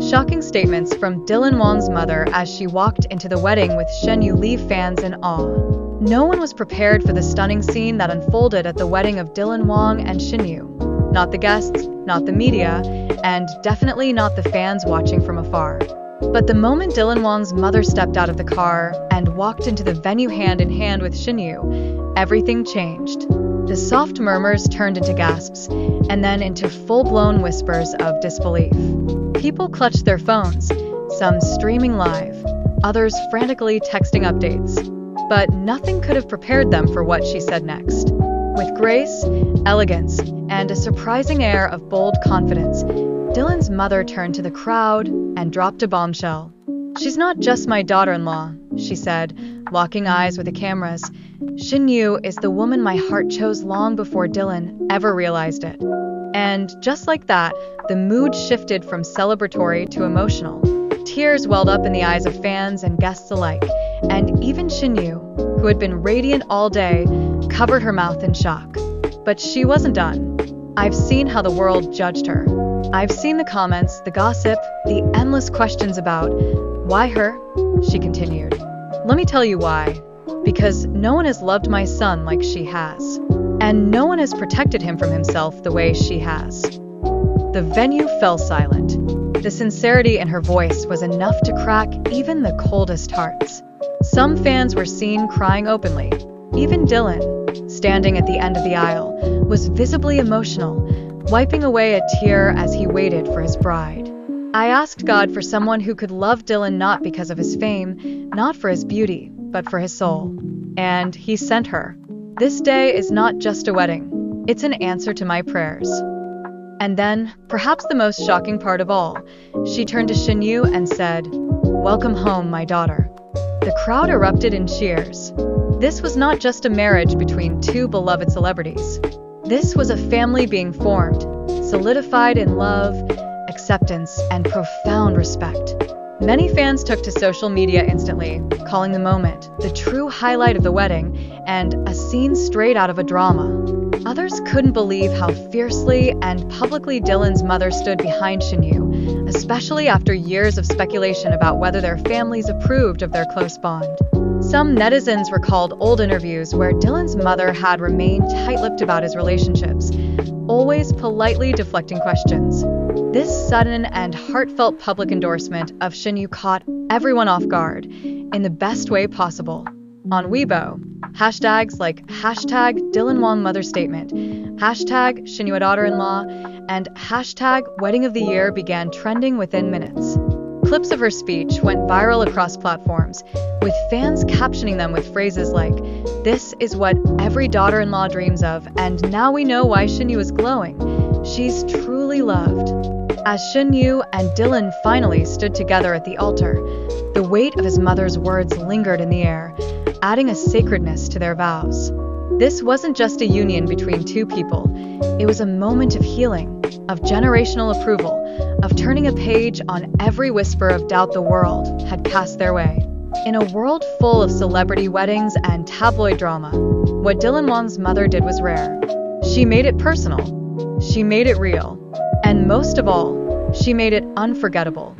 Shocking statements from Dylan Wang's mother as she walked into the wedding with Shen leave fans in awe. No one was prepared for the stunning scene that unfolded at the wedding of Dylan Wang and Shen. Not the guests, not the media, and definitely not the fans watching from afar. But the moment Dylan Wang's mother stepped out of the car and walked into the venue hand in hand with Shen, everything changed. The soft murmurs turned into gasps, and then into full-blown whispers of disbelief. People clutched their phones, some streaming live, others frantically texting updates. But nothing could have prepared them for what she said next. With grace, elegance, and a surprising air of bold confidence, Dylan's mother turned to the crowd and dropped a bombshell. "She's not just my daughter-in-law," she said, locking eyes with the cameras. "Shen is the woman my heart chose long before Dylan ever realized it." And just like that, the mood shifted from celebratory to emotional. Tears welled up in the eyes of fans and guests alike, and even Shen, who had been radiant all day, covered her mouth in shock. But she wasn't done. "I've seen how the world judged her. I've seen the comments, the gossip, the endless questions about, 'Why her?'" she continued. "Let me tell you why. Because no one has loved my son like she has. And no one has protected him from himself the way she has." The venue fell silent. The sincerity in her voice was enough to crack even the coldest hearts. Some fans were seen crying openly. Even Dylan, standing at the end of the aisle, was visibly emotional, wiping away a tear as he waited for his bride. "I asked God for someone who could love Dylan not because of his fame, not for his beauty, but for his soul. And he sent her. This day is not just a wedding. It's an answer to my prayers." And then, perhaps the most shocking part of all, she turned to Shen and said, "Welcome home, my daughter." The crowd erupted in cheers. This was not just a marriage between two beloved celebrities. This was a family being formed, solidified in love, acceptance, and profound respect. Many fans took to social media instantly, calling the moment the true highlight of the wedding and a scene straight out of a drama. Others couldn't believe how fiercely and publicly Dylan's mother stood behind Shen, especially after years of speculation about whether their families approved of their close bond. Some netizens recalled old interviews where Dylan's mother had remained tight-lipped about his relationships, always politely deflecting questions. This sudden and heartfelt public endorsement of Shen caught everyone off guard, in the best way possible. On Weibo, hashtags like #Dylan Wang Mother Statement, #Shen Daughter-in-Law, and #Wedding of the Year began trending within minutes. Clips of her speech went viral across platforms, with fans captioning them with phrases like, "This is what every daughter-in-law dreams of, and now we know why Shen is glowing. She's truly loved." As Shen and Dylan finally stood together at the altar, the weight of his mother's words lingered in the air, adding a sacredness to their vows. This wasn't just a union between two people. It was a moment of healing, of generational approval, of turning a page on every whisper of doubt the world had cast their way. In a world full of celebrity weddings and tabloid drama, what Dylan Wang's mother did was rare. She made it personal. She made it real. And most of all, she made it unforgettable.